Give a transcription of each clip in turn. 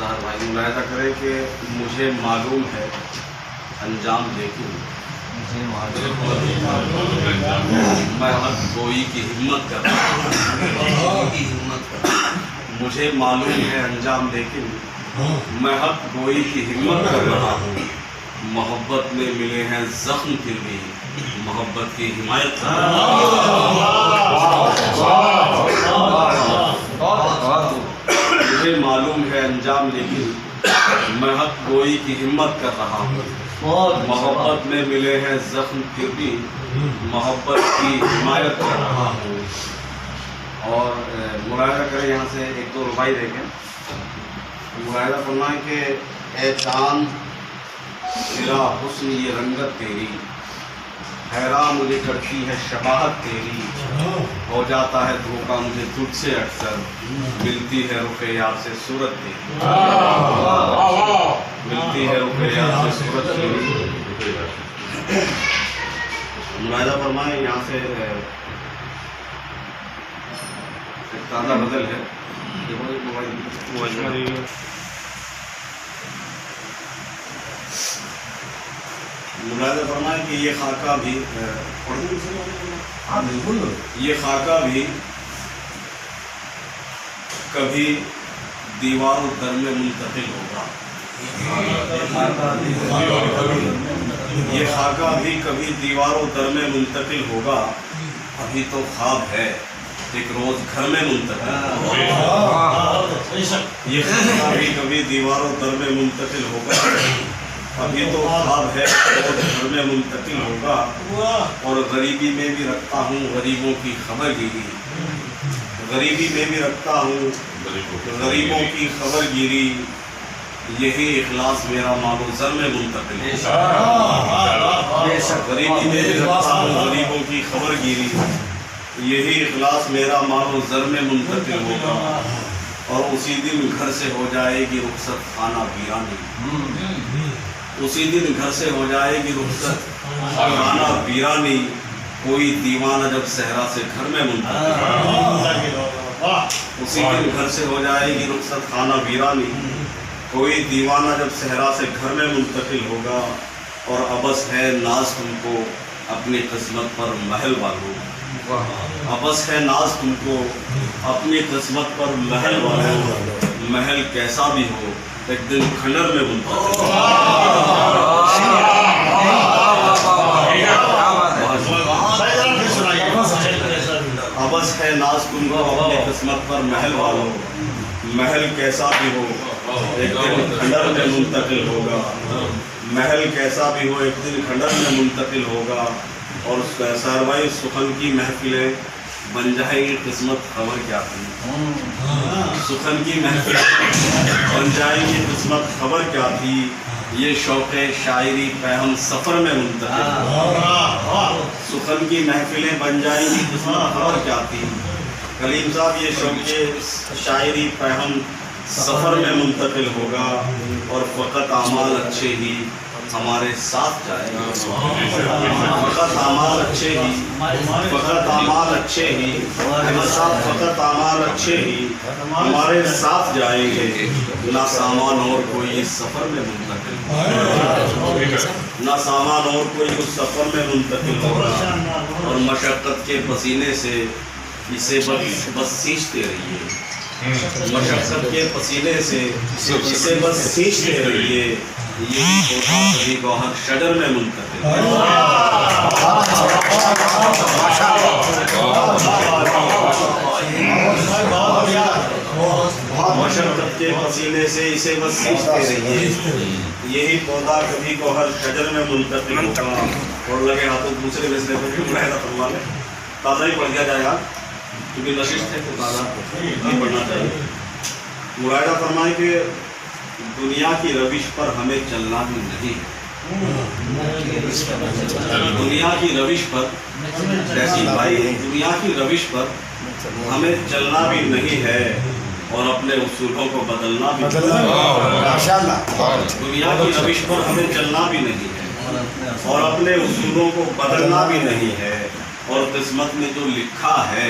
ظاہر بھائی ملاحظہ کرے کہ مجھے معلوم ہے انجام لیکن میں حق گوئی کی ہمت کر رہا ہوں مجھے معلوم ہے انجام لیکن میں حق گوئی کی ہمت کر رہا ہوں محبت میں ملے ہیں زخم پھر بھی محبت کی حمایت کر رہا ہوں مجھے معلوم ہے انجام لیکن میں حق گوئی کی ہمت کر رہا ہوں محبت میں ملے ہیں زخم پھر بھی محبت کی حمایت کر رہا ہوں۔ اور ملاحظہ کریں یہاں سے ایک دو ربائی دیکھیں، ملاحظہ فرمائیں کہ اے چاند تیرا حسن یہ رنگت تیری حیران مجھے کرتی ہے شباہت تیری ہو جاتا ہے دھوکا مجھے تجھ سے اکثر ملتی ہے رخ یار سے صورت تیری ملتی ہے رخ یار سے صورت تیری۔ ملاحظہ فرمائیں یہاں سے ایک تازہ غزل ہے، ملاحظہ فرمائیں کہ یہ خاکہ بھی یہ خاکہ بھی کبھی دیوار و در میں منتقل ہوگا یہ خاکہ بھی کبھی دیوار و در میں منتقل ہوگا ابھی تو خواب ہے ایک روز گھر میں منتقل ہوگا یہ خاکہ بھی کبھی دیوار و در میں منتقل ہوگا ابھی تو خواب ہے اور گھر میں منتقل ہوگا اور غریبی میں بھی رکھتا ہوں غریبوں کی خبر گیری غریبی میں بھی رکھتا ہوں غریبوں کی خبر گیری یہی اخلاص میرا مال و زر میں منتقل ہوگا غریبی میں بھی رکھتا ہوں غریبوں کی خبر گیری یہی اخلاص میرا مال و زر میں منتقل ہوگا اور اسی دن گھر سے ہو جائے گی رخصت خانہ ویرانی اسی دن گھر سے ہو جائے گی رخصت خانہ ویرانی کوئی دیوانہ جب صحرا سے گھر میں منتقل اسی دن گھر سے ہو جائے گی رخصت خانہ ویرانی کوئی دیوانہ جب صحرا سے گھر میں منتقل ہوگا اور ابس ہے ناز تم کو اپنی قسمت پر محل والو ابس ہے ناز تم کو اپنی قسمت پر محل والو محل کیسا بھی ہو ایک دن کھنڈر میں منتقل ابس ہے ناز تم کو اپنی قسمت پر محل والو محل کیسا بھی ہو ایک دن کھنڈر میں منتقل ہوگا محل کیسا بھی ہو ایک دن کھنڈر میں منتقل ہوگا اور ساروائی سخن کی محفلیں بن جائے گی قسمت خبر کیا تھی سخن کی محفلیں بن جائے گی قسمت خبر کیا تھی یہ شوق شاعری پہم سفر میں منتقل سخن کی محفلیں بن جائیں گی قسمت خبر کیا تھی کلیم صاحب یہ شوق شاعری پہم سفر میں منتقل ہوگا اور فقط اعمال اچھے ہی ہمارے ساتھ جائیں گے فقط اعمال اچھے ہی فقط اعمال اچھے ہی ہمارے ساتھ جائیں گے نہ سامان اور کوئی اس سفر میں منتقل نہ سامان اور کوئی اس سفر میں منتقل ہوگا اور مشقت کے پسینے سے اسے بس سینچتے رہیے مشقت کے پسینے سے اسے بس سینچتے رہیے یہ چھوٹا کبھی گوہر شجر میں منتقل مشقت کے پسینے سے اسے بس سینچتے رہیے یہی پودا کبھی گوہر شجر میں منتقل ہوگا اور لگے ہاتھوں دوسرے مسئلے پر بھی ملاحظہ فرما لیں تازہ ہی پڑھ دیا جائے گا کیونکہ نشست ہے تو تازہ نہیں پڑھنا چاہیے۔ ملاحظہ فرمائیں کہ دنیا کی روش پر ہمیں چلنا بھی نہیں ہے دنیا کی روش پر جیسی بھائی دنیا کی روش پر ہمیں چلنا بھی نہیں ہے اور اپنے اصولوں کو بدلنا بھی دنیا کی روش پر ہمیں چلنا بھی نہیں ہے اور اپنے اصولوں کو بدلنا بھی نہیں ہے اور قسمت میں جو لکھا ہے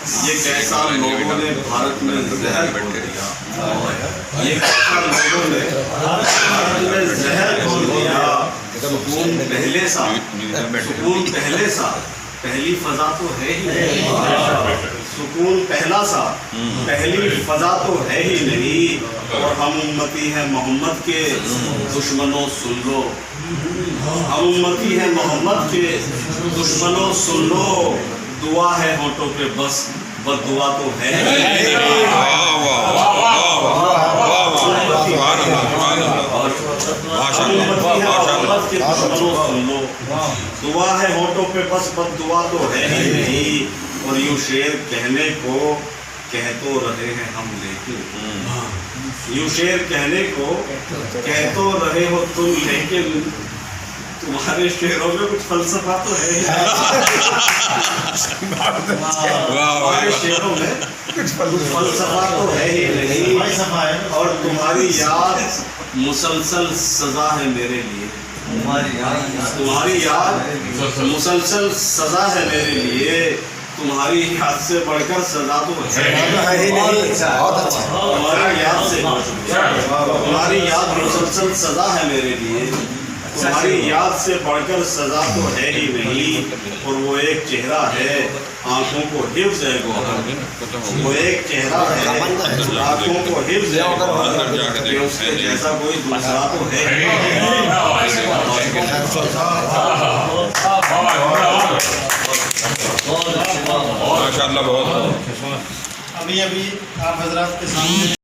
یہ کیسا لوگوں نے بھارت میں زہر گھول دیا، یہ کیسا لوگوں نے بھارت میں زہر گھول دیا، سکون پہلے سا، سکون پہلے سا، پہلی فضا تو ہے ہی نہیں، سکون پہلا سا، پہلی فضا تو ہے ہی نہیں، اور ہم امتی ہیں محمد کے دشمنوں سن لو، ہم امتی ہیں محمد کے دشمنوں سن لو، دعا ہے ہونٹوں پہ بس بد دعا تو ہے ہی نہیں، دعا ہے ہونٹوں پہ بس بد دعا تو ہے ہی نہیں، اور یوں شعر کہنے کو کہہ تو رہے ہیں ہم لیکن، یوں شعر کہنے کو کہہ تو رہے ہو تم لیکن تمہارے شعروں میں کچھ فلسفہ تو ہے ہی نہیں، تمہارے شعروں میں کچھ فلسفہ تو ہے ہی نہیں، اور تمہاری یاد مسلسل سزا ہے میرے لیے، تمہاری یاد مسلسل سزا ہے میرے لیے، تمہاری یاد سے بڑھ کر سزا تو ہے ہی نہیں، بہت اچھا، تمہاری یاد سے تمہاری یاد مسلسل سزا ہے میرے لیے، تمہاری یاد سے بڑھ کر سزا تو ہے ہی نہیں، اور وہ ایک چہرہ ہے آنکھوں کو حفظ ہے گوہر، وہ ایک چہرہ ہے آنکھوں کو حفظ ہے گوہر، کہ اس کے جیسا کوئی دوسرا تو ہے ہی نہیں۔ ماشاء اللہ، بہت ابھی آپ حضرات کے سامنے